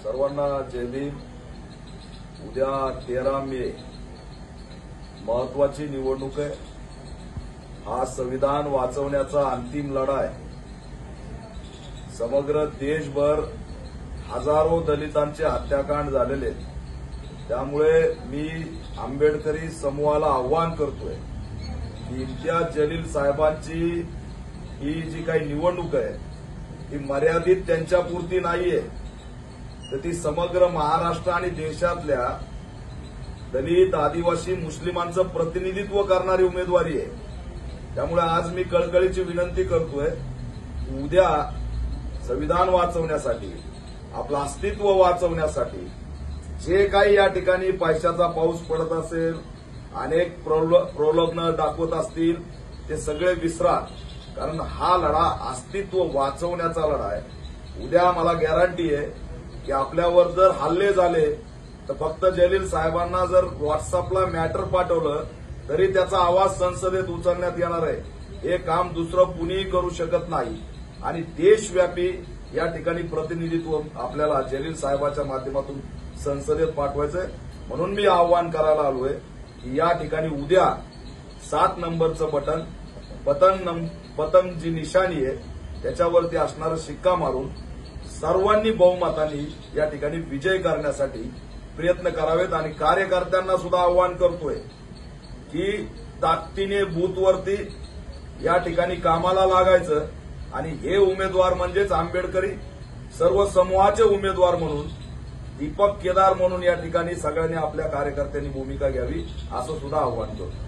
सर्वांना जय भीम। उद्या 13 मे महत्वाची निवडणूक आहे। हा संविधान वाचवण्याचा अंतिम लढा आहे। समग्र देशभर हजारो दलितांचे हत्याकांड झालेले आहेत। त्यामुळे मी आंबेडकरी समूहाला आव्हान करतोय की इम्तियाज जलील साहेबांची ही जी काही निवडणूक आहे ती मर्यादित त्यांच्यापुरती नाहीये, तर ती समग्र महाराष्ट्र आणि देशातल्या दलित, आदिवासी, मुस्लिमांचं प्रतिनिधित्व करणारी उमेदवारी आहे। त्यामुळे आज मी कळकळीची विनंती करतोय, उद्या संविधान वाचवण्यासाठी, आपलं अस्तित्व वाचवण्यासाठी जे काही या ठिकाणी पैशाचा पाऊस पडत असेल, अनेक प्रलोभनं दाखवत असतील, ते सगळे विसरा। कारण हा लढा अस्तित्व वाचवण्याचा लढा आहे। उद्या मला गॅरंटी आहे की आपल्यावर जर हल्ले झाले तर फक्त जलील साहेबांना जर व्हॉट्सअपला मॅटर पाठवलं तरी त्याचा आवाज संसदेत उचलण्यात येणार आहे। हे काम दुसरं कुणीही करू शकत नाही आणि देशव्यापी या ठिकाणी प्रतिनिधित्व आपल्याला जलील साहेबाच्या माध्यमातून संसदेत पाठवायचंय। म्हणून मी आव्हान करायला आलोय की या ठिकाणी उद्या 7 नंबरचं पतंग जी निशाणी आहे त्याच्यावरती असणारं शिक्का मारून सर्वांनी बहुमताने या ठिकाणी विजय करण्यासाठी प्रयत्न करावेत। आणि कार्यकर्त्यांना सुद्धा आव्हान करतोय की ताकदीने बूथवरती या ठिकाणी कामाला लागायचं आणि हे उमेदवार म्हणजेच आंबेडकरी सर्व समूहाचे उमेदवार म्हणून दीपक केदार म्हणून या ठिकाणी सगळ्यांनी आपल्या कार्यकर्त्यांनी भूमिका घ्यावी, असं सुद्धा आव्हान करतो।